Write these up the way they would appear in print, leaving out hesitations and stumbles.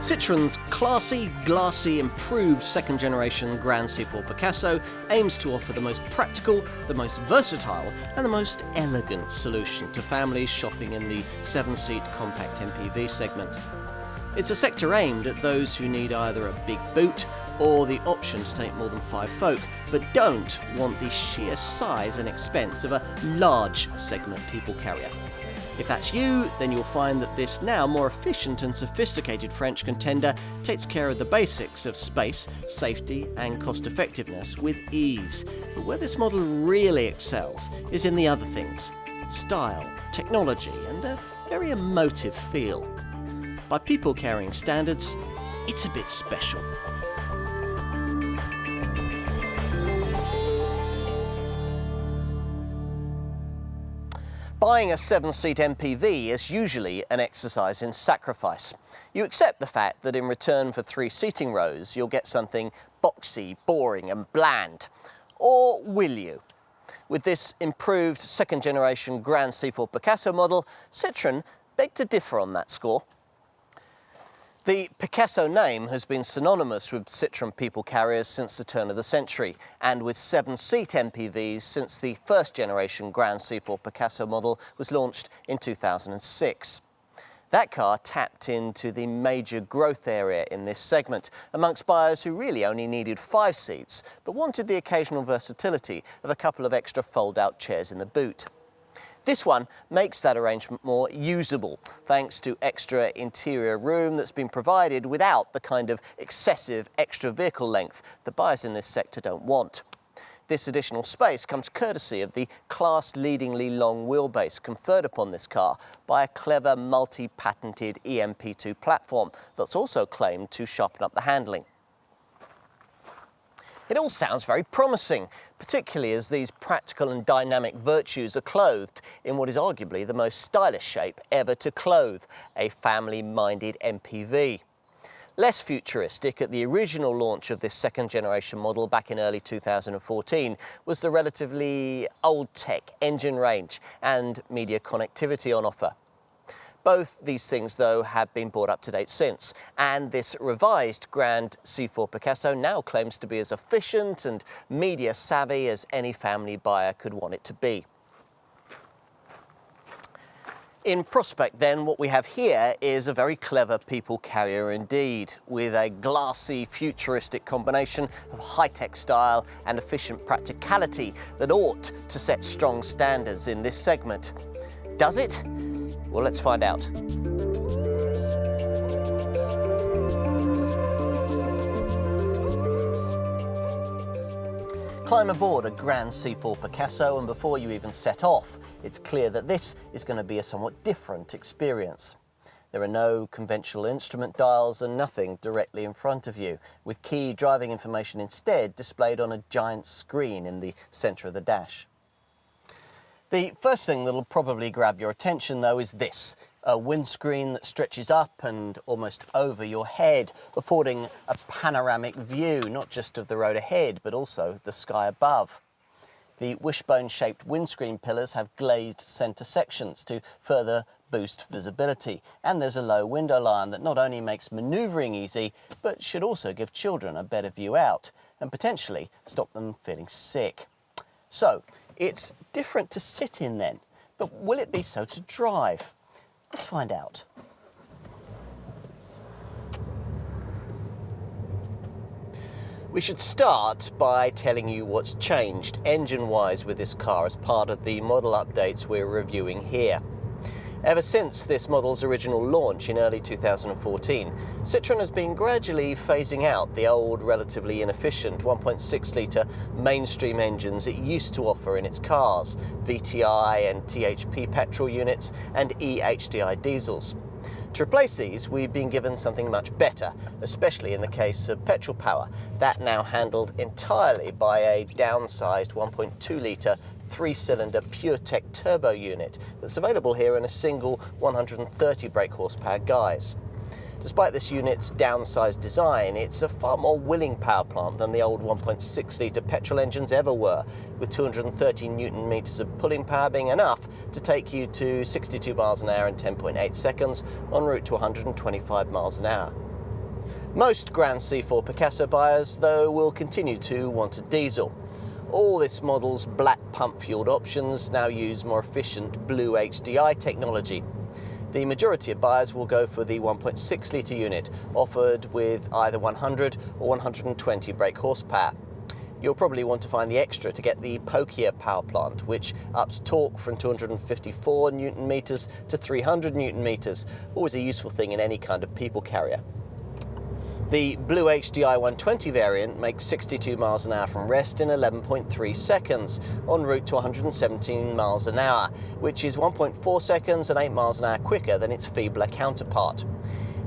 Citroën's classy, glassy, improved second-generation Grand C4 Picasso aims to offer the most practical, the most versatile, and the most elegant solution to families shopping in the 7-seat compact MPV segment. It's a sector aimed at those who need either a big boot or the option to take more than 5 folk, but don't want the sheer size and expense of a large segment people carrier. If that's you, then you'll find that this now more efficient and sophisticated French contender takes care of the basics of space, safety and cost effectiveness with ease. But where this model really excels is in the other things: style, technology and a very emotive feel. By people carrying standards, it's a bit special. Buying a 7-seat MPV is usually an exercise in sacrifice. You accept the fact that in return for 3 seating rows, you'll get something boxy, boring and bland. Or will you? With this improved second-generation Grand C4 Picasso model, Citroën beg to differ on that score. The Picasso name has been synonymous with Citroën people carriers since the turn of the century, and with 7-seat MPVs since the first generation Grand C4 Picasso model was launched in 2006. That car tapped into the major growth area in this segment amongst buyers who really only needed 5 seats, but wanted the occasional versatility of a couple of extra fold-out chairs in the boot. This one makes that arrangement more usable, thanks to extra interior room that's been provided without the kind of excessive extra vehicle length that buyers in this sector don't want. This additional space comes courtesy of the class-leadingly long wheelbase conferred upon this car by a clever multi-patented EMP2 platform that's also claimed to sharpen up the handling. It all sounds very promising, particularly as these practical and dynamic virtues are clothed in what is arguably the most stylish shape ever to clothe a family-minded MPV. Less futuristic at the original launch of this second-generation model back in early 2014 was the relatively old-tech engine range and media connectivity on offer. Both these things, though, have been brought up to date since, and this revised Grand C4 Picasso now claims to be as efficient and media savvy as any family buyer could want it to be. In prospect, then, what we have here is a very clever people carrier indeed, with a glassy, futuristic combination of high-tech style and efficient practicality that ought to set strong standards in this segment. Does it? Well, let's find out. Climb aboard a Grand C4 Picasso, and before you even set off, it's clear that this is going to be a somewhat different experience. There are no conventional instrument dials and nothing directly in front of you, with key driving information instead displayed on a giant screen in the centre of the dash. The first thing that'll probably grab your attention, though, is this: a windscreen that stretches up and almost over your head, affording a panoramic view, not just of the road ahead, but also the sky above. The wishbone-shaped windscreen pillars have glazed centre sections to further boost visibility, and there's a low window line that not only makes manoeuvring easy, but should also give children a better view out, and potentially stop them feeling sick. So, it's different to sit in then, but will it be so to drive? Let's find out. We should start by telling you what's changed engine-wise with this car as part of the model updates we're reviewing here. Ever since this model's original launch in early 2014, Citroën has been gradually phasing out the old, relatively inefficient 1.6-litre mainstream engines it used to offer in its cars, VTI and THP petrol units and eHDI diesels. To replace these, we've been given something much better, especially in the case of petrol power, that now handled entirely by a downsized 1.2-litre 3-cylinder PureTech turbo unit that's available here in a single 130 brake horsepower guise. Despite this unit's downsized design, it's a far more willing power plant than the old 1.6-litre petrol engines ever were, with 230 newton meters of pulling power being enough to take you to 62 miles an hour in 10.8 seconds en route to 125 miles an hour. Most Grand C4 Picasso buyers, though, will continue to want a diesel. All this model's black pump-fueled options now use more efficient blue HDI technology. The majority of buyers will go for the 1.6 litre unit, offered with either 100 or 120 brake horsepower. You'll probably want to find the extra to get the pokier power plant, which ups torque from 254 Newton meters to 300 Newton meters, always a useful thing in any kind of people carrier. The Blue HDI 120 variant makes 62 miles an hour from rest in 11.3 seconds, en route to 117 miles an hour, which is 1.4 seconds and 8 miles an hour quicker than its feebler counterpart.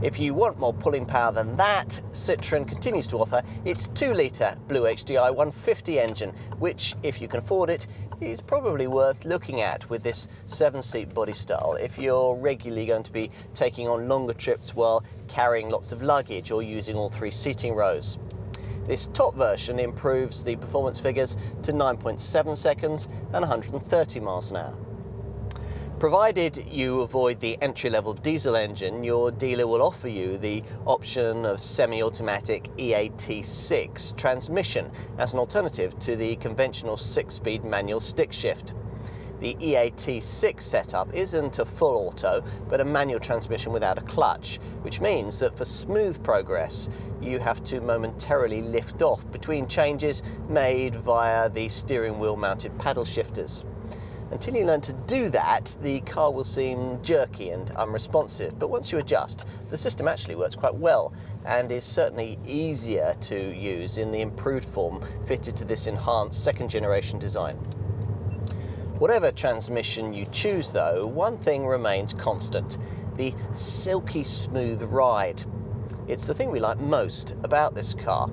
If you want more pulling power than that, Citroën continues to offer its 2-litre Blue HDI 150 engine, which, if you can afford it, is probably worth looking at with this 7-seat body style if you're regularly going to be taking on longer trips while carrying lots of luggage or using all 3 seating rows. This top version improves the performance figures to 9.7 seconds and 130 miles an hour. Provided you avoid the entry-level diesel engine, your dealer will offer you the option of semi-automatic EAT6 transmission as an alternative to the conventional 6-speed manual stick shift. The EAT6 setup isn't a full auto, but a manual transmission without a clutch, which means that for smooth progress, you have to momentarily lift off between changes made via the steering wheel mounted paddle shifters. Until you learn to do that, the car will seem jerky and unresponsive, but once you adjust, the system actually works quite well and is certainly easier to use in the improved form fitted to this enhanced second-generation design. Whatever transmission you choose though, one thing remains constant: the silky smooth ride. It's the thing we like most about this car.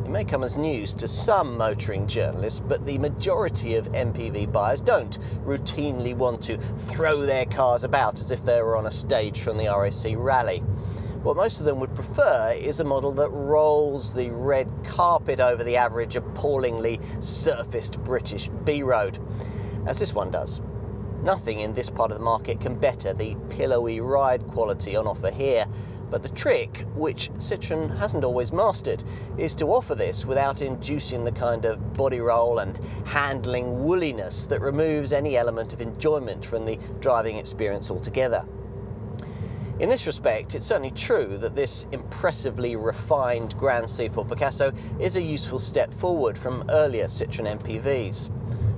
It may come as news to some motoring journalists, but the majority of MPV buyers don't routinely want to throw their cars about as if they were on a stage from the RAC rally. What most of them would prefer is a model that rolls the red carpet over the average appallingly surfaced British B-road, as this one does. Nothing in this part of the market can better the pillowy ride quality on offer here. But the trick, which Citroën hasn't always mastered, is to offer this without inducing the kind of body roll and handling woolliness that removes any element of enjoyment from the driving experience altogether. In this respect, it's certainly true that this impressively refined Grand C4 Picasso is a useful step forward from earlier Citroën MPVs.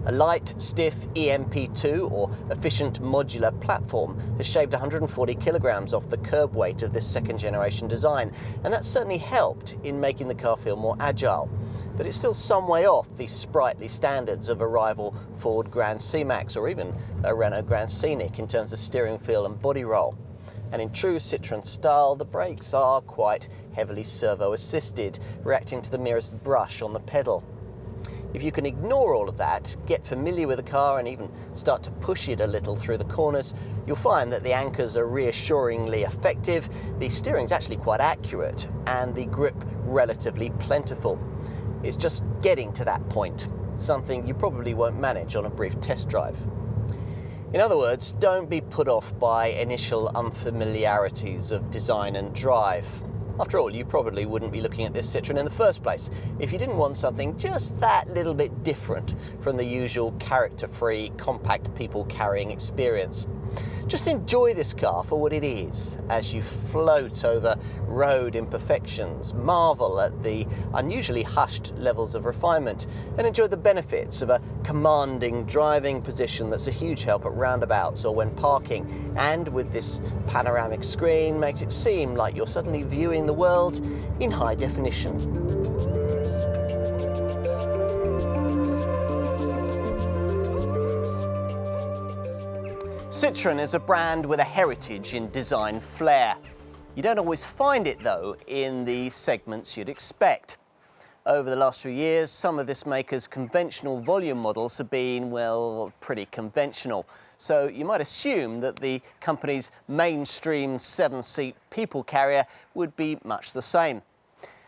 A light, stiff EMP2 or efficient modular platform has shaved 140 kilograms off the curb weight of this second-generation design, and that's certainly helped in making the car feel more agile. But it's still some way off the sprightly standards of a rival Ford Grand C-Max or even a Renault Grand Scenic in terms of steering feel and body roll. And in true Citroën style, the brakes are quite heavily servo-assisted, reacting to the merest brush on the pedal. If you can ignore all of that, get familiar with the car and even start to push it a little through the corners, you'll find that the anchors are reassuringly effective, the steering's actually quite accurate, and the grip relatively plentiful. It's just getting to that point, something you probably won't manage on a brief test drive. In other words, don't be put off by initial unfamiliarities of design and drive. After all, you probably wouldn't be looking at this Citroën in the first place if you didn't want something just that little bit different from the usual character-free, compact people-carrying experience. Just enjoy this car for what it is as you float over road imperfections, marvel at the unusually hushed levels of refinement, and enjoy the benefits of a commanding driving position that's a huge help at roundabouts or when parking, and with this panoramic screen makes it seem like you're suddenly viewing the world in high definition. Citroën is a brand with a heritage in design flair. You don't always find it, though, in the segments you'd expect. Over the last few years, some of this maker's conventional volume models have been, well, pretty conventional. So you might assume that the company's mainstream 7-seat people carrier would be much the same.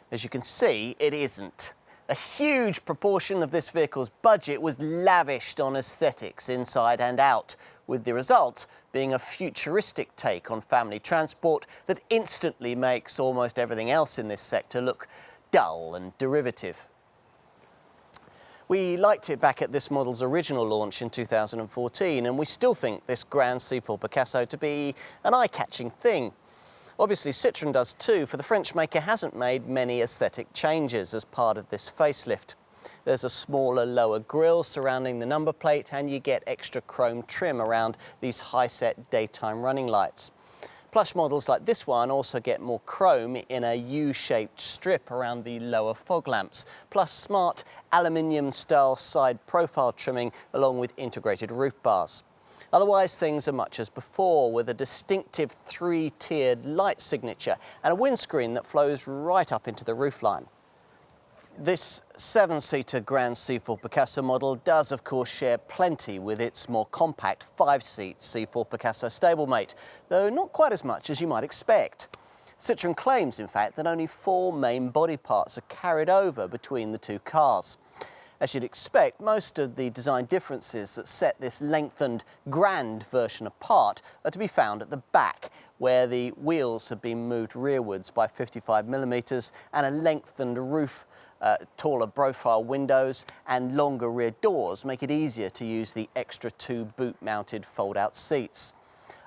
As you can see, it isn't. A huge proportion of this vehicle's budget was lavished on aesthetics inside and out, with the result being a futuristic take on family transport that instantly makes almost everything else in this sector look dull and derivative. We liked it back at this model's original launch in 2014, and we still think this Grand C4 Picasso to be an eye-catching thing. Obviously Citroën does too, for the French maker hasn't made many aesthetic changes as part of this facelift. There's a smaller, lower grille surrounding the number plate, and you get extra chrome trim around these high-set daytime running lights. Plush models like this one also get more chrome in a U-shaped strip around the lower fog lamps, plus smart aluminium-style side profile trimming along with integrated roof bars. Otherwise, things are much as before, with a distinctive three-tiered light signature and a windscreen that flows right up into the roofline. This seven-seater Grand C4 Picasso model does of course share plenty with its more compact five-seat C4 Picasso stablemate, though not quite as much as you might expect. Citroën claims, in fact, that only 4 main body parts are carried over between the two cars. As you'd expect, most of the design differences that set this lengthened Grand version apart are to be found at the back, where the wheels have been moved rearwards by 55mm and a lengthened roof, taller profile windows and longer rear doors make it easier to use the extra 2 boot-mounted fold-out seats.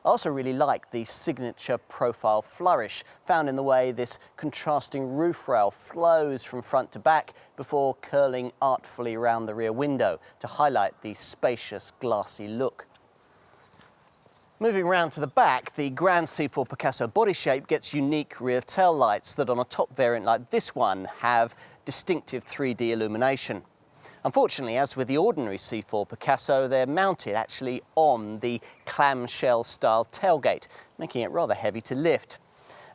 I also really like the signature profile flourish found in the way this contrasting roof rail flows from front to back before curling artfully around the rear window to highlight the spacious glassy look. Moving round to the back, the Grand C4 Picasso body shape gets unique rear tail lights that on a top variant like this one have distinctive 3D illumination. Unfortunately, as with the ordinary C4 Picasso, they're mounted actually on the clamshell-style tailgate, making it rather heavy to lift.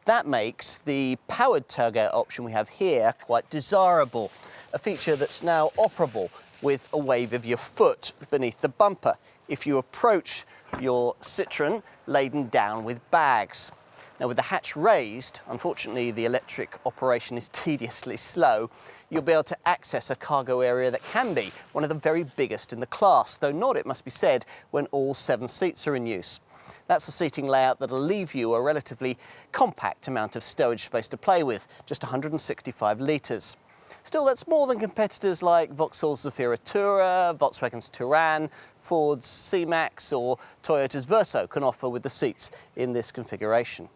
That makes the powered tailgate option we have here quite desirable, a feature that's now operable with a wave of your foot beneath the bumper if you approach your Citroën laden down with bags. Now, with the hatch raised, unfortunately the electric operation is tediously slow, you'll be able to access a cargo area that can be one of the very biggest in the class, though not, it must be said, when all 7 seats are in use. That's a seating layout that'll leave you a relatively compact amount of stowage space to play with, just 165 litres. Still, that's more than competitors like Vauxhall's Zafira Tourer, Volkswagen's Touran, Ford's C-Max or Toyota's Verso can offer with the seats in this configuration.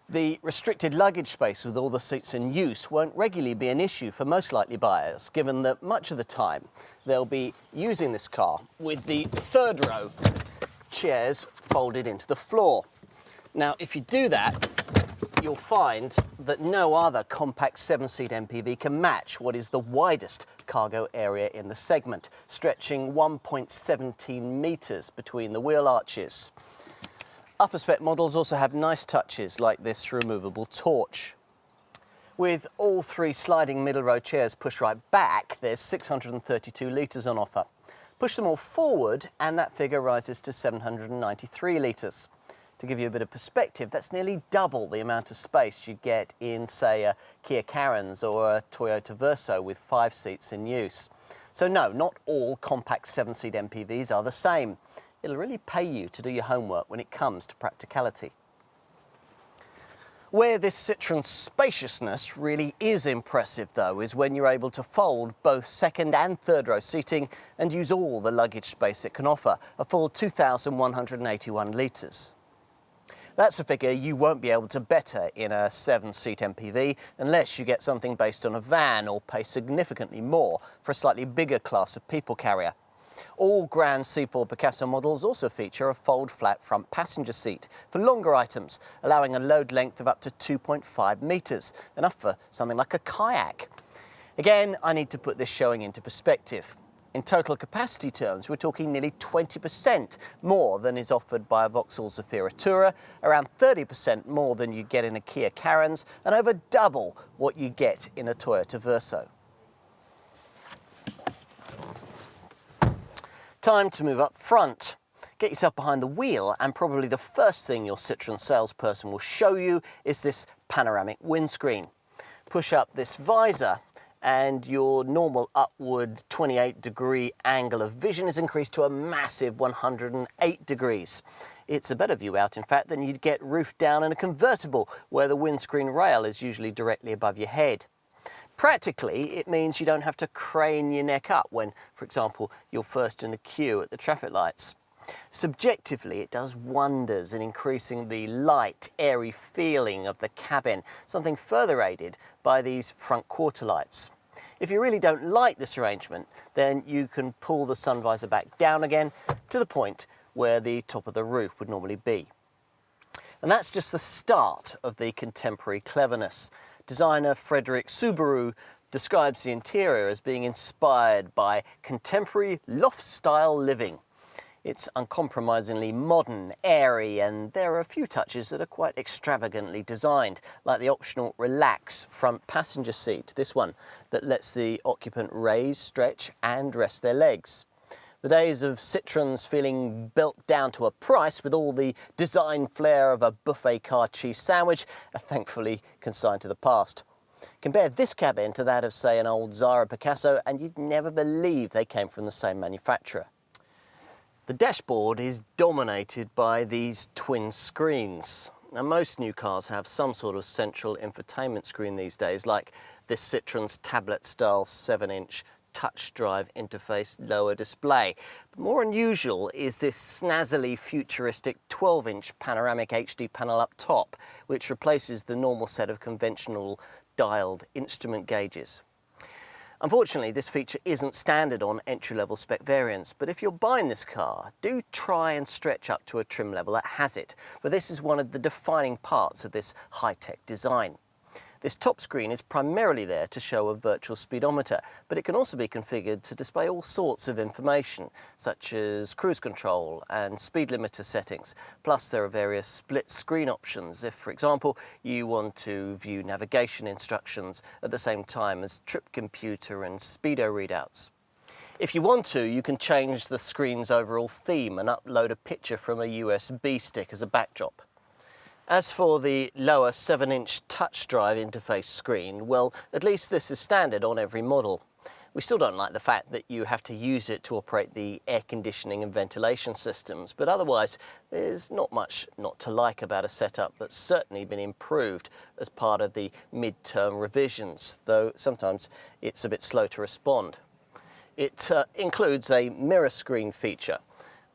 The restricted luggage space with all the seats in use won't regularly be an issue for most likely buyers, given that much of the time they'll be using this car with the third row chairs folded into the floor. Now, if you do that, you'll find that no other compact 7-seat MPV can match what is the widest cargo area in the segment, stretching 1.17 metres between the wheel arches. Upper spec models also have nice touches like this removable torch. With all 3 sliding middle row chairs pushed right back, there's 632 litres on offer. Push them all forward and that figure rises to 793 litres. To give you a bit of perspective, that's nearly double the amount of space you get in, say, a Kia Carens or a Toyota Verso with 5 seats in use. So no, not all compact 7-seat MPVs are the same. It'll really pay you to do your homework when it comes to practicality. Where this Citroën's spaciousness really is impressive, though, is when you're able to fold both second and third row seating and use all the luggage space it can offer, a full 2,181 litres. That's a figure you won't be able to better in a 7-seat MPV unless you get something based on a van or pay significantly more for a slightly bigger class of people carrier. All Grand C4 Picasso models also feature a fold-flat front passenger seat for longer items, allowing a load length of up to 2.5 metres, enough for something like a kayak. Again, I need to put this showing into perspective. In total capacity terms, we're talking nearly 20% more than is offered by a Vauxhall Zafira Tourer, around 30% more than you get in a Kia Carens, and over double what you get in a Toyota Verso. Time to move up front. Get yourself behind the wheel, and probably the first thing your Citroën salesperson will show you is this panoramic windscreen. Push up this visor and your normal upward 28-degree angle of vision is increased to a massive 108 degrees. It's a better view out, in fact, than you'd get roofed down in a convertible, where the windscreen rail is usually directly above your head. Practically, it means you don't have to crane your neck up when, for example, you're first in the queue at the traffic lights. Subjectively, it does wonders in increasing the light, airy feeling of the cabin, something further aided by these front quarter lights. If you really don't like this arrangement, then you can pull the sun visor back down again to the point where the top of the roof would normally be. And that's just the start of the contemporary cleverness. Designer Frederick Subaru describes the interior as being inspired by contemporary loft-style living. It's uncompromisingly modern, airy, and there are a few touches that are quite extravagantly designed, like the optional relax front passenger seat, this one, that lets the occupant raise, stretch and rest their legs. The days of Citroens feeling built down to a price with all the design flair of a buffet car cheese sandwich are thankfully consigned to the past. Compare this cabin to that of, say, an old Citroën Picasso and you'd never believe they came from the same manufacturer. The dashboard is dominated by these twin screens. Now, most new cars have some sort of central infotainment screen these days, like this Citroen's tablet-style 7-inch touch drive interface lower display. But more unusual is this snazzily futuristic 12-inch panoramic HD panel up top, which replaces the normal set of conventional dialed instrument gauges. Unfortunately, this feature isn't standard on entry-level spec variants, but if you're buying this car, do try and stretch up to a trim level that has it, for this is one of the defining parts of this high-tech design. This top screen is primarily there to show a virtual speedometer, but it can also be configured to display all sorts of information, such as cruise control and speed limiter settings. Plus, there are various split screen options if, for example, you want to view navigation instructions at the same time as trip computer and speedo readouts. If you want to, you can change the screen's overall theme and upload a picture from a USB stick as a backdrop. As for the lower 7-inch touch drive interface screen, well, at least this is standard on every model. We still don't like the fact that you have to use it to operate the air conditioning and ventilation systems, but otherwise there's not much not to like about a setup that's certainly been improved as part of the mid-term revisions, though sometimes it's a bit slow to respond. It includes a mirror screen feature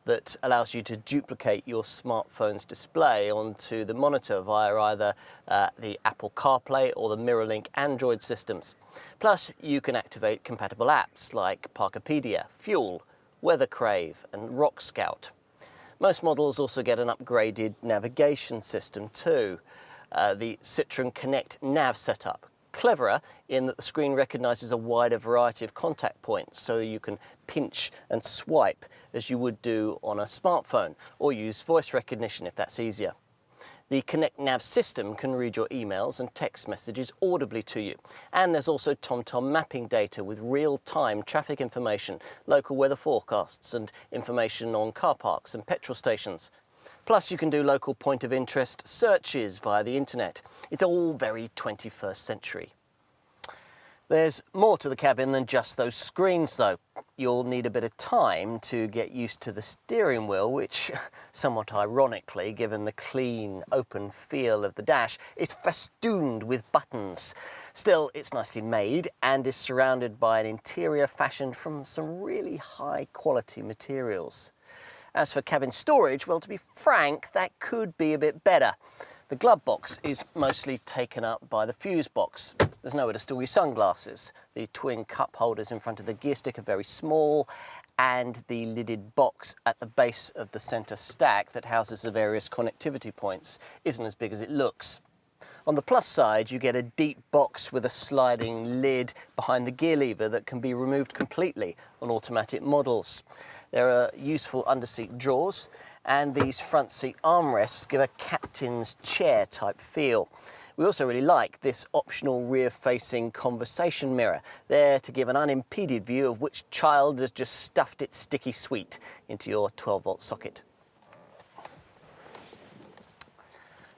that allows you to duplicate your smartphone's display onto the monitor via either the Apple CarPlay or the MirrorLink Android systems. Plus, you can activate compatible apps like Parkopedia, Fuel, Weather Crave and Rock Scout. Most models also get an upgraded navigation system too, the Citroën Connect Nav setup. Cleverer in that the screen recognises a wider variety of contact points, so you can pinch and swipe as you would do on a smartphone, or use voice recognition if that's easier. The Connect Nav system can read your emails and text messages audibly to you, and there's also TomTom mapping data with real-time traffic information, local weather forecasts and information on car parks and petrol stations. Plus, you can do local point of interest searches via the internet. It's all very 21st century. There's more to the cabin than just those screens though. You'll need a bit of time to get used to the steering wheel, which, somewhat ironically, given the clean, open feel of the dash, is festooned with buttons. Still, it's nicely made and is surrounded by an interior fashioned from some really high quality materials. As for cabin storage, well, to be frank, that could be a bit better. The glove box is mostly taken up by the fuse box. There's nowhere to store your sunglasses. The twin cup holders in front of the gear stick are very small, and the lidded box at the base of the centre stack that houses the various connectivity points isn't as big as it looks. On the plus side, you get a deep box with a sliding lid behind the gear lever that can be removed completely on automatic models. There are useful underseat drawers, and these front seat armrests give a captain's chair type feel. We also really like this optional rear-facing conversation mirror, there to give an unimpeded view of which child has just stuffed its sticky sweet into your 12-volt socket.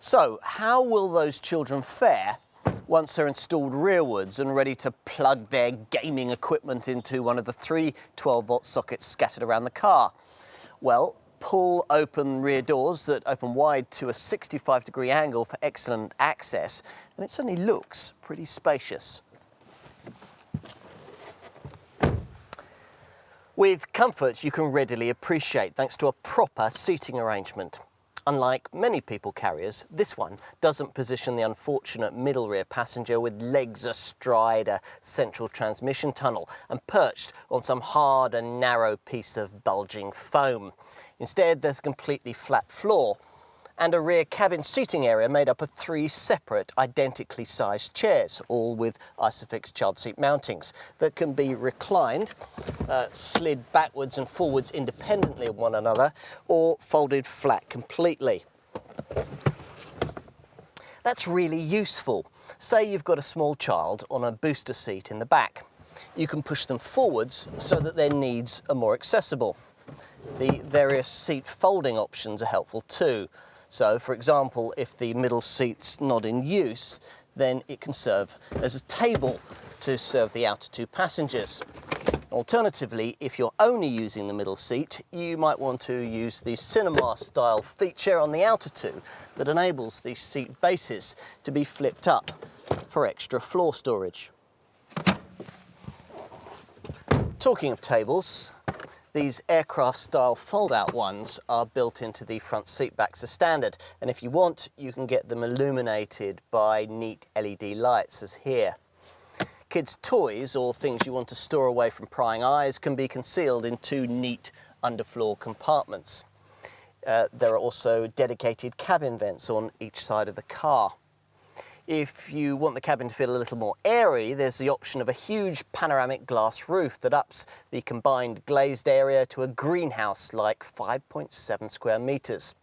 So, how will those children fare once they're installed rearwards and ready to plug their gaming equipment into one of the three 12-volt sockets scattered around the car? Well, pull open rear doors that open wide to a 65-degree angle for excellent access, and it suddenly looks pretty spacious. With comfort you can readily appreciate thanks to a proper seating arrangement. Unlike many people carriers, this one doesn't position the unfortunate middle rear passenger with legs astride a central transmission tunnel and perched on some hard and narrow piece of bulging foam. Instead, there's a completely flat floor and a rear cabin seating area made up of three separate, identically sized chairs, all with Isofix child seat mountings that can be reclined, slid backwards and forwards independently of one another, or folded flat completely. That's really useful. Say you've got a small child on a booster seat in the back. You can push them forwards so that their needs are more accessible. The various seat folding options are helpful too. So, for example, if the middle seat's not in use, then it can serve as a table to serve the outer two passengers. Alternatively, if you're only using the middle seat, you might want to use the cinema-style feature on the outer two that enables the seat bases to be flipped up for extra floor storage. Talking of tables, these aircraft-style fold-out ones are built into the front seat backs as standard, and if you want, you can get them illuminated by neat LED lights as here. Kids' toys or things you want to store away from prying eyes can be concealed in two neat underfloor compartments. There are also dedicated cabin vents on each side of the car. If you want the cabin to feel a little more airy, there's the option of a huge panoramic glass roof that ups the combined glazed area to a greenhouse like 5.7 square metres.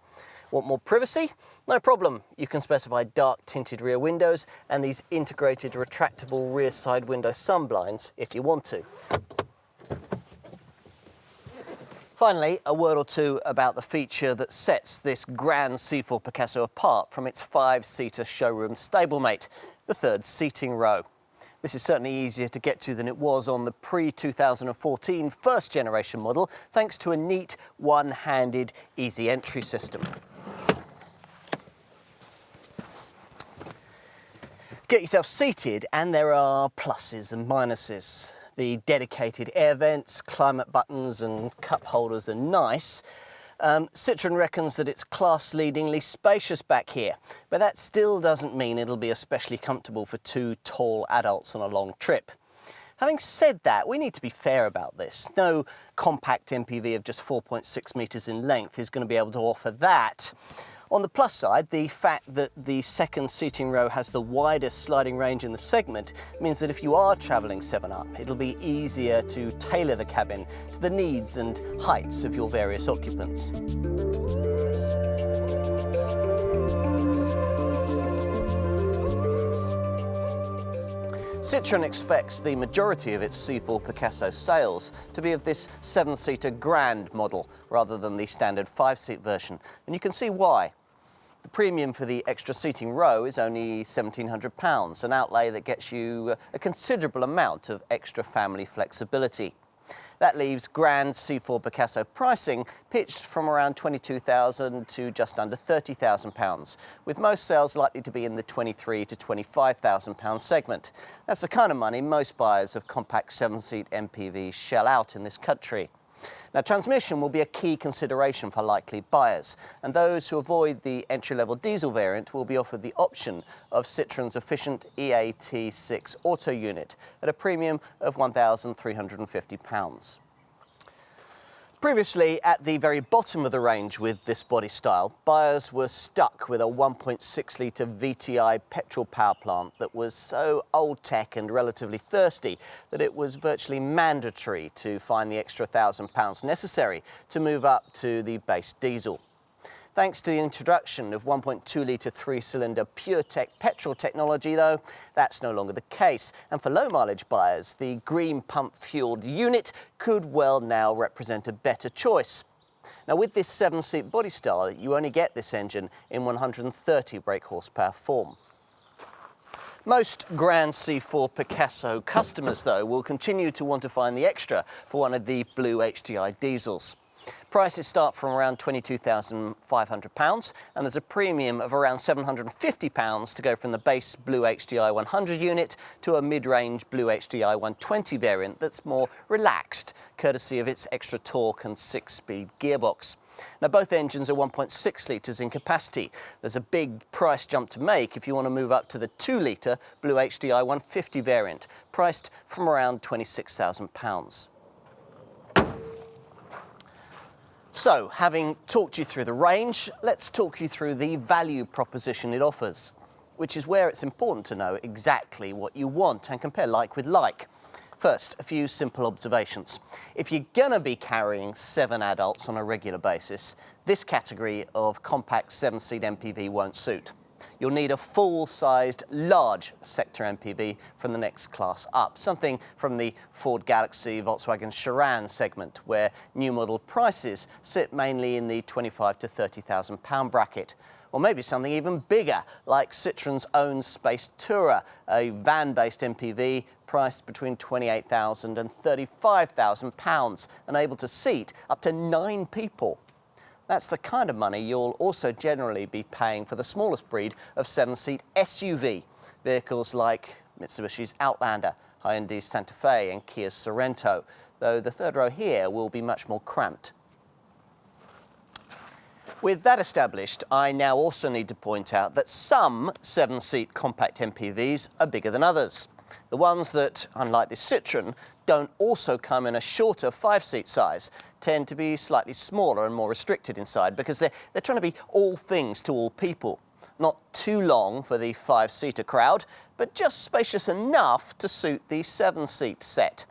Want more privacy? No problem. You can specify dark tinted rear windows and these integrated retractable rear side window sunblinds if you want to. Finally, a word or two about the feature that sets this Grand C4 Picasso apart from its five-seater showroom stablemate, the third seating row. This is certainly easier to get to than it was on the pre-2014 first-generation model, thanks to a neat one-handed easy entry system. Get yourself seated and there are pluses and minuses. The dedicated air vents, climate buttons and cup holders are nice. Citroën reckons that it's class-leadingly spacious back here, but that still doesn't mean it'll be especially comfortable for two tall adults on a long trip. Having said that, we need to be fair about this. No compact MPV of just 4.6 metres in length is going to be able to offer that. On the plus side, the fact that the second seating row has the widest sliding range in the segment means that if you are travelling 7-up, it'll be easier to tailor the cabin to the needs and heights of your various occupants. Citroën expects the majority of its C4 Picasso sales to be of this 7-seater Grand model rather than the standard 5-seat version, and you can see why. The premium for the extra seating row is only £1,700, an outlay that gets you a considerable amount of extra family flexibility. That leaves Grand C4 Picasso pricing pitched from around £22,000 to just under £30,000, with most sales likely to be in the £23,000 to £25,000 segment. That's the kind of money most buyers of compact 7-seat MPVs shell out in this country. Now, transmission will be a key consideration for likely buyers, and those who avoid the entry-level diesel variant will be offered the option of Citroën's efficient EAT6 auto unit at a premium of £1,350. Previously, at the very bottom of the range with this body style, buyers were stuck with a 1.6-litre VTI petrol power plant that was so old-tech and relatively thirsty that it was virtually mandatory to find the extra £1,000 necessary to move up to the base diesel. Thanks to the introduction of 1.2-litre 3-cylinder PureTech petrol technology, though, that's no longer the case. And for low-mileage buyers, the green pump-fueled unit could well now represent a better choice. Now, with this 7-seat body style, you only get this engine in 130 brake horsepower form. Most Grand C4 Picasso customers, though, will continue to want to find the extra for one of the blue HDI diesels. Prices start from around £22,500 and there's a premium of around £750 to go from the base blue HDI 100 unit to a mid-range blue HDI 120 variant that's more relaxed, courtesy of its extra torque and 6-speed gearbox. Now, both engines are 1.6 litres in capacity. There's a big price jump to make if you want to move up to the 2-litre blue HDI 150 variant, priced from around £26,000. So, having talked you through the range, let's talk you through the value proposition it offers, which is where it's important to know exactly what you want and compare like with like. First, a few simple observations. If you're going to be carrying 7 adults on a regular basis, this category of compact 7-seat MPV won't suit. You'll need a full-sized, large sector MPV from the next class up, something from the Ford Galaxy, Volkswagen Citroën segment, where new model prices sit mainly in the £25,000 to £30,000 bracket. Or maybe something even bigger, like Citroen's own Space Tourer, a van-based MPV priced between £28,000 and £35,000 and able to seat up to 9 people. That's the kind of money you'll also generally be paying for the smallest breed of 7-seat SUV, vehicles like Mitsubishi's Outlander, Hyundai's Santa Fe and Kia's Sorento, though the third row here will be much more cramped. With that established, I now also need to point out that some 7-seat compact MPVs are bigger than others. The ones that, unlike the Citroën, don't also come in a shorter 5-seat size tend to be slightly smaller and more restricted inside because they're trying to be all things to all people. Not too long for the 5-seater crowd, but just spacious enough to suit the 7-seat set.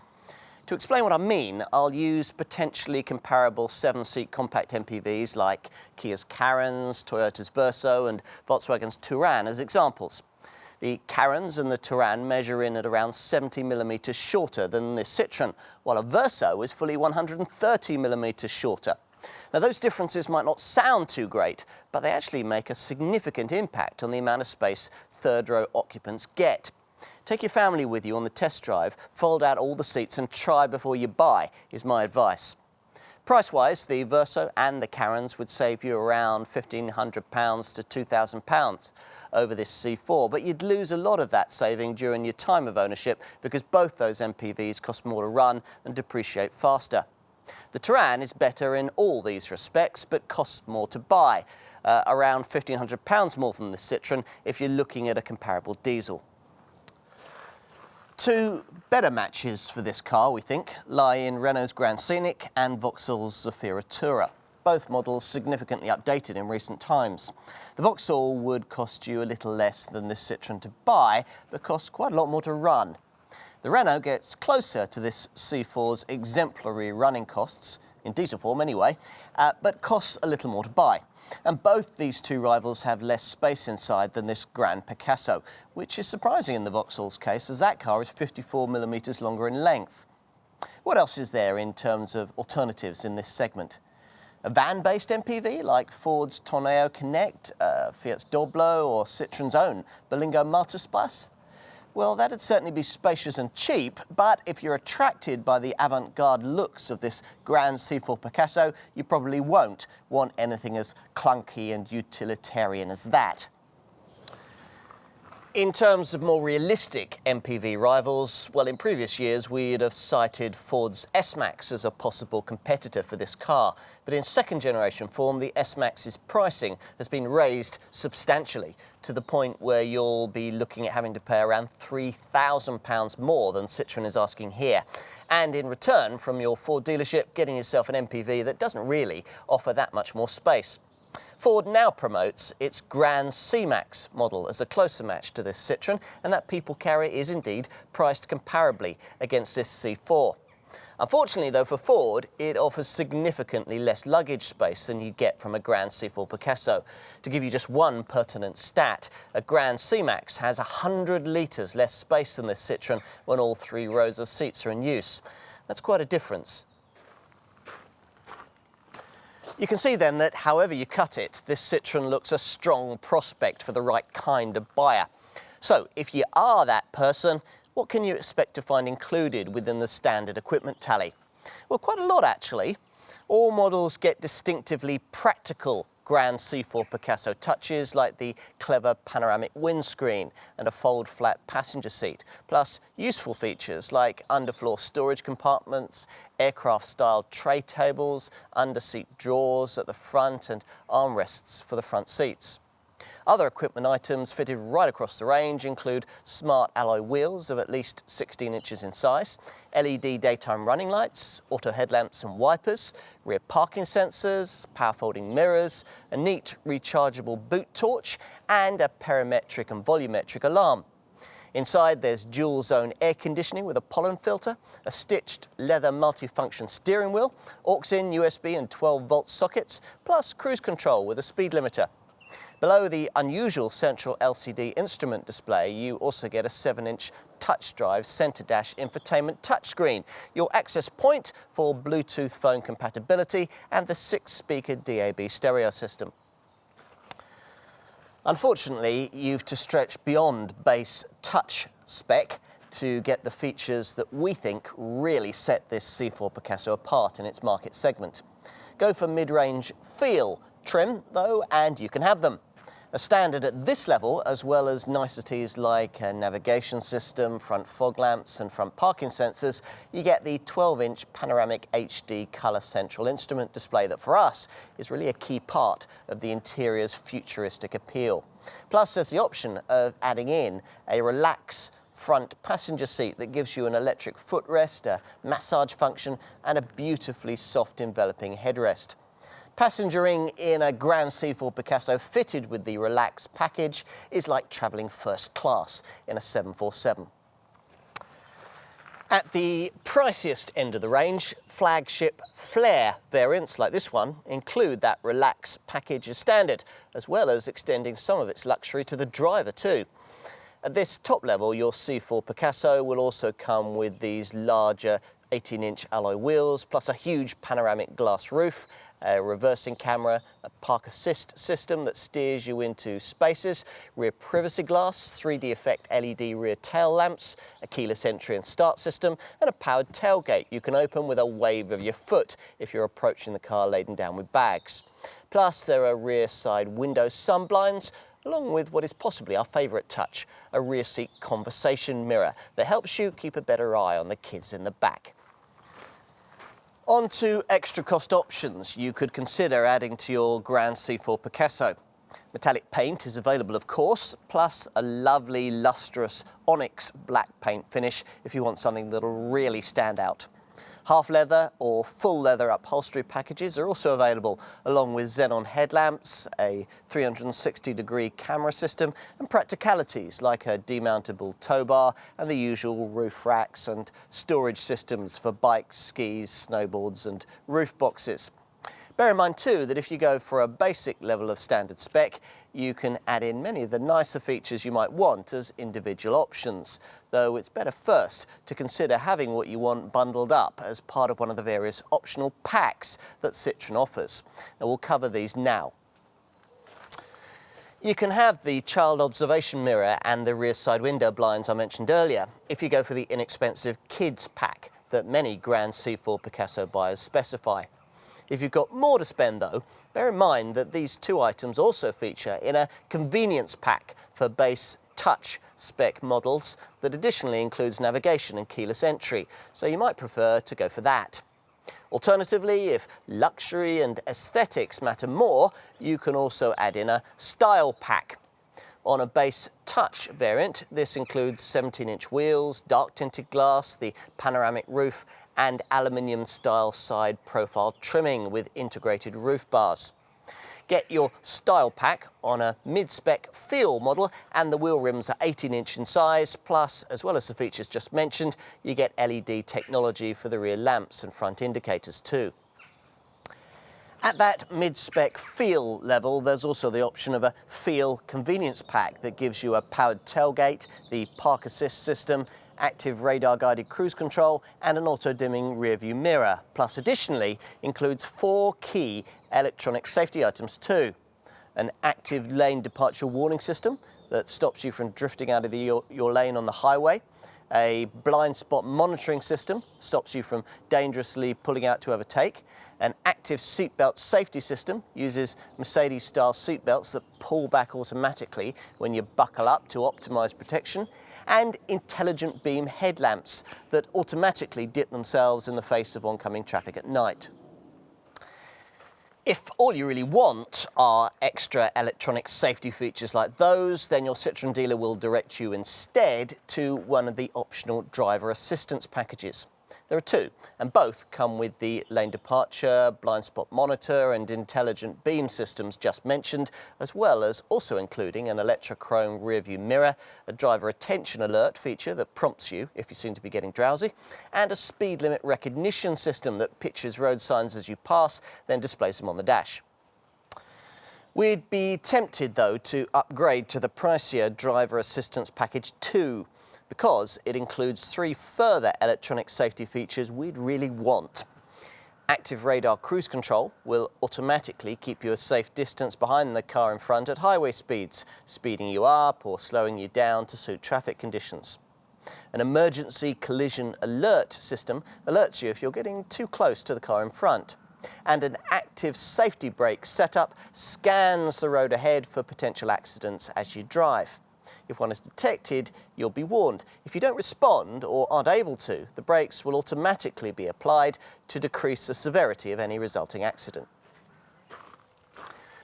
To explain what I mean, I'll use potentially comparable 7-seat compact MPVs like Kia's Carens, Toyota's Verso and Volkswagen's Touran as examples. The Carens and the Touran measure in at around 70mm shorter than the Citroën, while a Verso is fully 130mm shorter. Now, those differences might not sound too great, but they actually make a significant impact on the amount of space third-row occupants get. Take your family with you on the test drive, fold out all the seats and try before you buy, is my advice. Price-wise, the Verso and the Carens would save you around £1,500 to £2,000 over this C4, but you'd lose a lot of that saving during your time of ownership because both those MPVs cost more to run and depreciate faster. The Touran is better in all these respects, but costs more to buy, around £1,500 more than the Citroën if you're looking at a comparable diesel. Two better matches for this car, we think, lie in Renault's Grand Scenic and Vauxhall's Zafira Tourer, both models significantly updated in recent times. The Vauxhall would cost you a little less than this Citroën to buy, but costs quite a lot more to run. The Renault gets closer to this C4's exemplary running costs, in diesel form anyway, but costs a little more to buy. And both these two rivals have less space inside than this Grand Picasso, which is surprising in the Vauxhall's case, as that car is 54mm longer in length. What else is there in terms of alternatives in this segment? A van-based MPV like Ford's Tourneo Connect, Fiat's Doblo or Citroen's own Berlingo Multisplas? Well, that'd certainly be spacious and cheap, but if you're attracted by the avant-garde looks of this Grand C4 Picasso, you probably won't want anything as clunky and utilitarian as that. In terms of more realistic MPV rivals, well, in previous years we'd have cited Ford's S-Max as a possible competitor for this car. But in second-generation form, the S-Max's pricing has been raised substantially to the point where you'll be looking at having to pay around £3,000 more than Citroën is asking here. And in return, from your Ford dealership, getting yourself an MPV that doesn't really offer that much more space. Ford now promotes its Grand C-Max model as a closer match to this Citroën, and that people carrier is indeed priced comparably against this C4. Unfortunately, though, for Ford, it offers significantly less luggage space than you get from a Grand C4 Picasso. To give you just one pertinent stat, a Grand C-Max has 100 litres less space than this Citroën when all 3 rows of seats are in use. That's quite a difference. You can see then that however you cut it, this Citroën looks a strong prospect for the right kind of buyer. So if you are that person, what can you expect to find included within the standard equipment tally? Well, quite a lot actually. All models get distinctively practical Grand C4 Picasso touches like the clever panoramic windscreen and a fold-flat passenger seat, plus useful features like underfloor storage compartments, aircraft-style tray tables, under-seat drawers at the front and armrests for the front seats. Other equipment items fitted right across the range include smart alloy wheels of at least 16 inches in size, LED daytime running lights, auto headlamps and wipers, rear parking sensors, power folding mirrors, a neat rechargeable boot torch and a parametric and volumetric alarm. Inside there's dual zone air conditioning with a pollen filter, a stitched leather multifunction steering wheel, aux-in, USB and 12-volt sockets, plus cruise control with a speed limiter. Below the unusual central LCD instrument display, you also get a 7-inch touch drive centre dash infotainment touchscreen, your access point for Bluetooth phone compatibility and the 6-speaker DAB stereo system. Unfortunately, you've to stretch beyond base touch spec to get the features that we think really set this C4 Picasso apart in its market segment. Go for mid-range feel trim though, and you can have them. A standard at this level, as well as niceties like a navigation system, front fog lamps and front parking sensors, you get the 12-inch panoramic HD colour central instrument display that for us is really a key part of the interior's futuristic appeal. Plus there's the option of adding in a relax front passenger seat that gives you an electric footrest, a massage function and a beautifully soft enveloping headrest. Passengering in a Grand C4 Picasso fitted with the Relax package is like travelling first class in a 747. At the priciest end of the range, flagship Flare variants like this one include that Relax package as standard, as well as extending some of its luxury to the driver too. At this top level, your C4 Picasso will also come with these larger 18-inch alloy wheels, plus a huge panoramic glass roof, a reversing camera, a park assist system that steers you into spaces, rear privacy glass, 3D effect LED rear tail lamps, a keyless entry and start system, and a powered tailgate you can open with a wave of your foot if you're approaching the car laden down with bags. Plus, there are rear side window sunblinds, along with what is possibly our favourite touch, a rear seat conversation mirror that helps you keep a better eye on the kids in the back. On to extra cost options you could consider adding to your Grand C4 Picasso. Metallic paint is available of course, plus a lovely lustrous onyx black paint finish if you want something that'll really stand out. Half leather or full leather upholstery packages are also available, along with xenon headlamps, a 360-degree camera system, and practicalities like a demountable tow bar and the usual roof racks and storage systems for bikes, skis, snowboards and roof boxes. Bear in mind too that if you go for a basic level of standard spec, you can add in many of the nicer features you might want as individual options, though it's better first to consider having what you want bundled up as part of one of the various optional packs that Citroën offers. And we'll cover these now. You can have the child observation mirror and the rear side window blinds I mentioned earlier if you go for the inexpensive kids pack that many Grand C4 Picasso buyers specify. If you've got more to spend though, bear in mind that these two items also feature in a convenience pack for base touch spec models that additionally includes navigation and keyless entry, so you might prefer to go for that. Alternatively, if luxury and aesthetics matter more, you can also add in a style pack. On a base touch variant, this includes 17-inch wheels, dark tinted glass, the panoramic roof and aluminium style side profile trimming with integrated roof bars. Get your style pack on a mid-spec feel model and the wheel rims are 18-inch in size, plus, as well as the features just mentioned, you get LED technology for the rear lamps and front indicators too. At that mid-spec feel level, there's also the option of a feel convenience pack that gives you a powered tailgate, the park assist system, active radar guided cruise control and an auto dimming rear view mirror, plus additionally includes 4 key electronic safety items too. An active lane departure warning system that stops you from drifting out of your lane on the highway. A blind spot monitoring system stops you from dangerously pulling out to overtake. An active seatbelt safety system uses Mercedes-style seatbelts that pull back automatically when you buckle up to optimize protection. And intelligent beam headlamps that automatically dip themselves in the face of oncoming traffic at night. If all you really want are extra electronic safety features like those, then your Citroën dealer will direct you instead to one of the optional driver assistance packages. There are two, and both come with the lane departure, blind spot monitor and intelligent beam systems just mentioned, as well as also including an electrochrome rearview mirror, a driver attention alert feature that prompts you if you seem to be getting drowsy, and a speed limit recognition system that pictures road signs as you pass, then displays them on the dash. We'd be tempted, though, to upgrade to the pricier Driver Assistance Package 2, because it includes 3 further electronic safety features we'd really want. Active radar cruise control will automatically keep you a safe distance behind the car in front at highway speeds, speeding you up or slowing you down to suit traffic conditions. An emergency collision alert system alerts you if you're getting too close to the car in front. And an active safety brake setup scans the road ahead for potential accidents as you drive. If one is detected, you'll be warned. If you don't respond or aren't able to, the brakes will automatically be applied to decrease the severity of any resulting accident.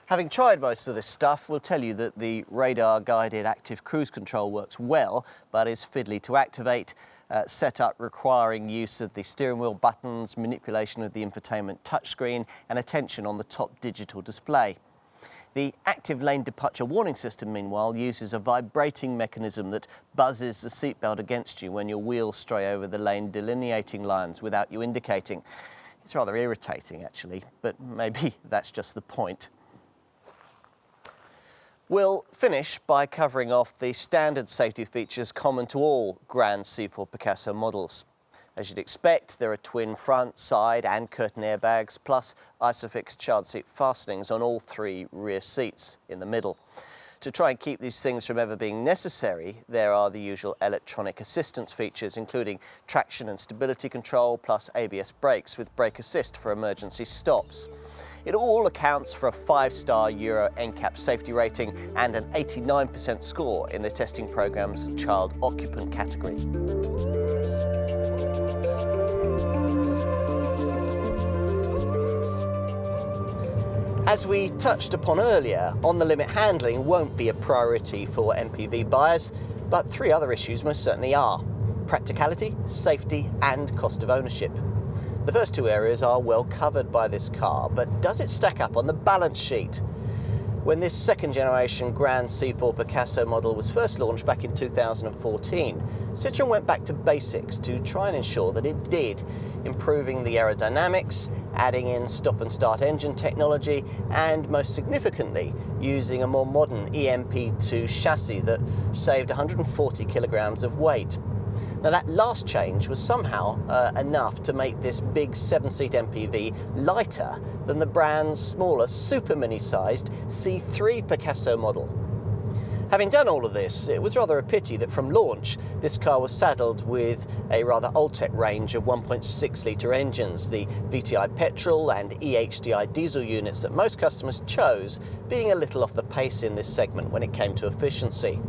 Having tried most of this stuff, we'll tell you that the radar-guided active cruise control works well, but is fiddly to activate, setup requiring use of the steering wheel buttons, manipulation of the infotainment touchscreen, and attention on the top digital display. The active lane departure warning system, meanwhile, uses a vibrating mechanism that buzzes the seatbelt against you when your wheels stray over the lane delineating lines without you indicating. It's rather irritating, actually, but maybe that's just the point. We'll finish by covering off the standard safety features common to all Grand C4 Picasso models. As you'd expect, there are twin front, side and curtain airbags, plus Isofix child seat fastenings on all 3 rear seats in the middle. To try and keep these things from ever being necessary, there are the usual electronic assistance features, including traction and stability control, plus ABS brakes with brake assist for emergency stops. It all accounts for a 5-star Euro NCAP safety rating and an 89% score in the testing program's child occupant category. As we touched upon earlier, on-the-limit handling won't be a priority for MPV buyers, but 3 other issues most certainly are: practicality, safety and cost of ownership. The first 2 areas are well covered by this car, but does it stack up on the balance sheet? When this second-generation Grand C4 Picasso model was first launched back in 2014, Citroën went back to basics to try and ensure that it did, improving the aerodynamics, adding in stop-and-start engine technology, and most significantly, using a more modern EMP2 chassis that saved 140 kilograms of weight. Now that last change was somehow enough to make this big 7-seat MPV lighter than the brand's smaller, super mini-sized C3 Picasso model. Having done all of this, it was rather a pity that from launch, this car was saddled with a rather old-tech range of 1.6-litre engines, the VTI petrol and EHDI diesel units that most customers chose, being a little off the pace in this segment when it came to efficiency.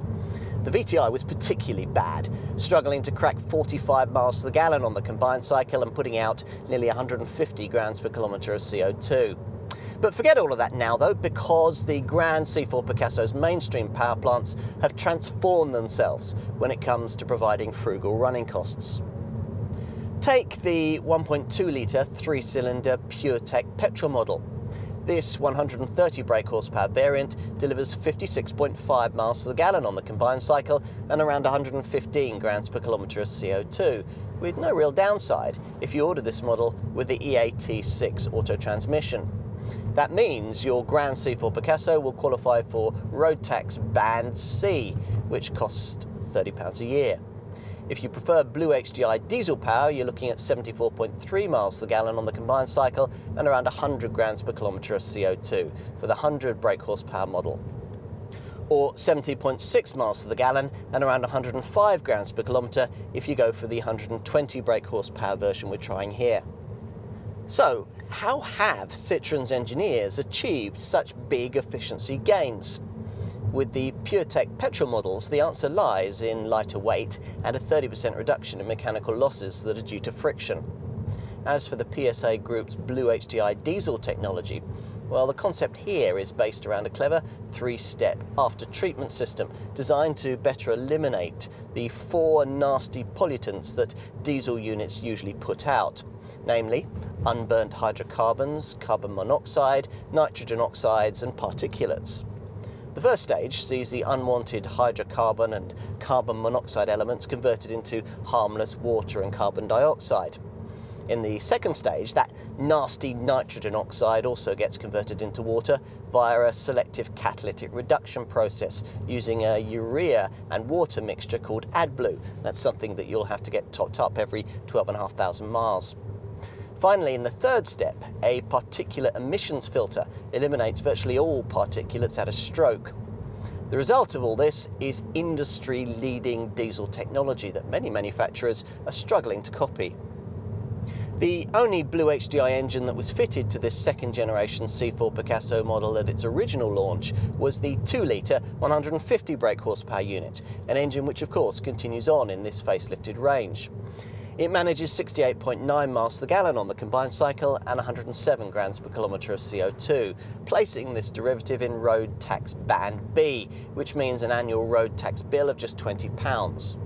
The VTI was particularly bad, struggling to crack 45 miles to the gallon on the combined cycle and putting out nearly 150 grams per kilometre of CO2. But forget all of that now, though, because the Grand C4 Picasso's mainstream power plants have transformed themselves when it comes to providing frugal running costs. Take the 1.2-litre 3-cylinder PureTech petrol model. This 130 brake horsepower variant delivers 56.5 miles to the gallon on the combined cycle and around 115 grams per kilometre of CO2, with no real downside if you order this model with the EAT6 auto transmission. That means your Grand C4 Picasso will qualify for road tax band C, which costs £30 a year. If you prefer Blue HDI diesel power, you're looking at 74.3 miles to the gallon on the combined cycle and around 100 grams per kilometre of CO2 for the 100 brake horsepower model. or 70.6 miles to the gallon and around 105 grams per kilometre if you go for the 120 brake horsepower version we're trying here. So, how have Citroën's engineers achieved such big efficiency gains? With the PureTech petrol models, the answer lies in lighter weight and a 30% reduction in mechanical losses that are due to friction. As for the PSA Group's Blue HDI diesel technology, well, the concept here is based around a clever three-step after-treatment system designed to better eliminate the 4 nasty pollutants that diesel units usually put out, namely unburnt hydrocarbons, carbon monoxide, nitrogen oxides and particulates. The first stage sees the unwanted hydrocarbon and carbon monoxide elements converted into harmless water and carbon dioxide. In the second stage, that nasty nitrogen oxide also gets converted into water via a selective catalytic reduction process using a urea and water mixture called AdBlue. That's something that you'll have to get topped up every 12,500 miles. Finally, in the third step, a particulate emissions filter eliminates virtually all particulates at a stroke. The result of all this is industry-leading diesel technology that many manufacturers are struggling to copy. The only Blue HDI engine that was fitted to this second-generation C4 Picasso model at its original launch was the 2-litre 150 brake horsepower unit, an engine which of course continues on in this facelifted range. It manages 68.9 miles to the gallon on the combined cycle and 107 grams per kilometre of CO2, placing this derivative in road tax band B, which means an annual road tax bill of just £20.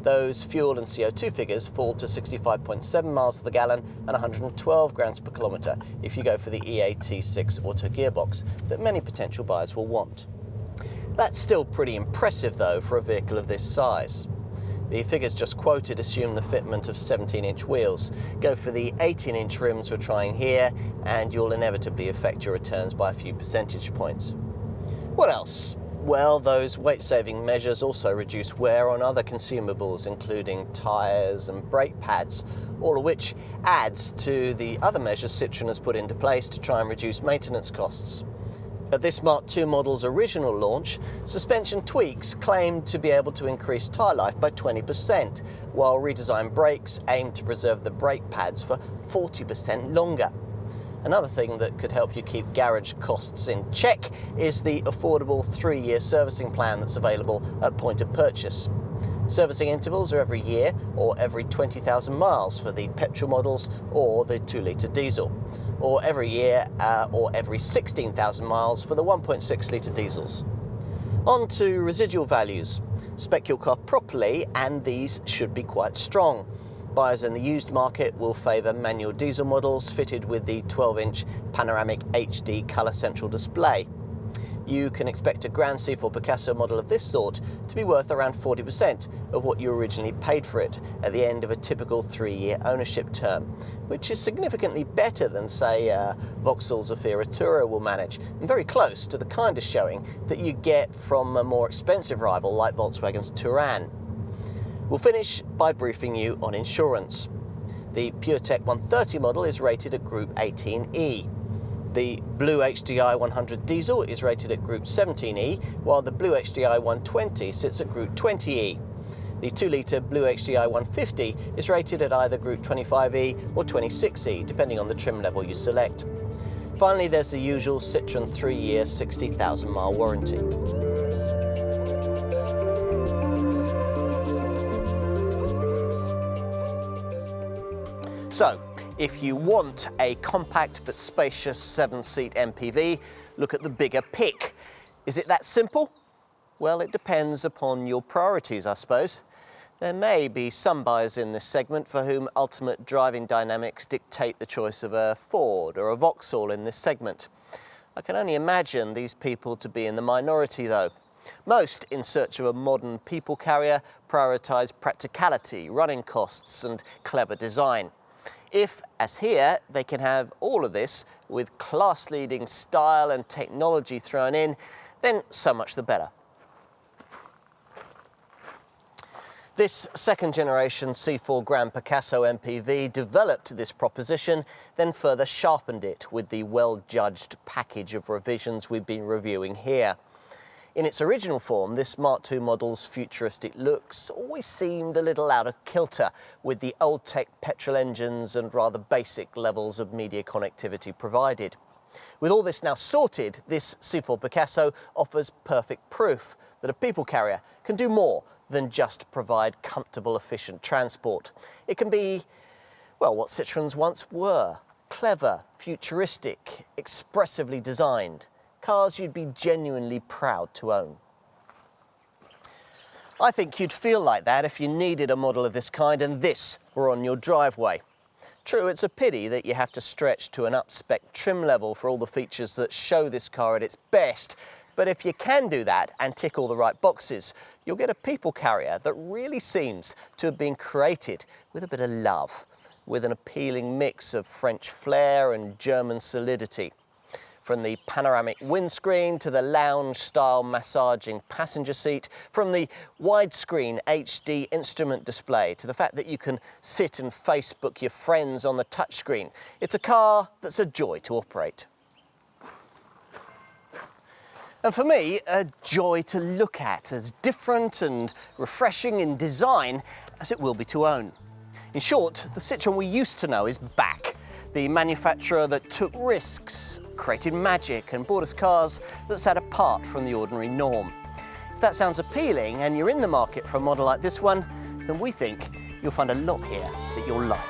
Those fuel and CO2 figures fall to 65.7 miles to the gallon and 112 grams per kilometre if you go for the EAT6 auto gearbox that many potential buyers will want. That's still pretty impressive though for a vehicle of this size. The figures just quoted assume the fitment of 17-inch wheels. Go for the 18-inch rims we're trying here and you'll inevitably affect your returns by a few percentage points. What else? Well, those weight-saving measures also reduce wear on other consumables, including tyres and brake pads, all of which adds to the other measures Citroën has put into place to try and reduce maintenance costs. At this Mark II model's original launch, suspension tweaks claimed to be able to increase tyre life by 20%, while redesigned brakes aimed to preserve the brake pads for 40% longer. Another thing that could help you keep garage costs in check is the affordable 3-year servicing plan that's available at point of purchase. Servicing intervals are every year or every 20,000 miles for the petrol models or the 2-litre diesel, or every year or every 16,000 miles for the 1.6-litre diesels. On to residual values. Spec your car properly and these should be quite strong. Buyers in the used market will favour manual diesel models fitted with the 12-inch panoramic HD colour central display. You can expect a Grand C4 Picasso model of this sort to be worth around 40% of what you originally paid for it at the end of a typical 3-year ownership term, which is significantly better than, say, Vauxhall's Zafira Tourer will manage, and very close to the kind of showing that you get from a more expensive rival like Volkswagen's Citroën. We'll finish by briefing you on insurance. The PureTech 130 model is rated at Group 18E. The Blue HDI 100 diesel is rated at Group 17E, while the Blue HDI 120 sits at Group 20E. The 2-litre Blue HDI 150 is rated at either Group 25E or 26E, depending on the trim level you select. Finally, there's the usual Citroën 3-year 60,000 mile warranty. So, if you want a compact but spacious 7-seat MPV, look at the bigger pick. Is it that simple? Well, it depends upon your priorities, I suppose. There may be some buyers in this segment for whom ultimate driving dynamics dictate the choice of a Ford or a Vauxhall in this segment. I can only imagine these people to be in the minority though. Most, in search of a modern people carrier, prioritise practicality, running costs and clever design. If, as here, they can have all of this with class-leading style and technology thrown in, then so much the better. This second-generation C4 Grand Picasso MPV developed this proposition, then further sharpened it with the well-judged package of revisions we've been reviewing here. In its original form, this Mark II model's futuristic looks always seemed a little out of kilter with the old-tech petrol engines and rather basic levels of media connectivity provided. With all this now sorted, this C4 Picasso offers perfect proof that a people carrier can do more than just provide comfortable, efficient transport. It can be, well, what Citroëns once were: clever, futuristic, expressively designed. Cars you'd be genuinely proud to own. I think you'd feel like that if you needed a model of this kind and this were on your driveway. True, it's a pity that you have to stretch to an up-spec trim level for all the features that show this car at its best. But if you can do that and tick all the right boxes, you'll get a people carrier that really seems to have been created with a bit of love, with an appealing mix of French flair and German solidity. From the panoramic windscreen to the lounge-style massaging passenger seat, from the widescreen HD instrument display to the fact that you can sit and Facebook your friends on the touchscreen, it's a car that's a joy to operate. And for me, a joy to look at, as different and refreshing in design as it will be to own. In short, the Citroën we used to know is back. The manufacturer that took risks, created magic and brought us cars that sat apart from the ordinary norm. If that sounds appealing and you're in the market for a model like this one, then we think you'll find a lot here that you'll like.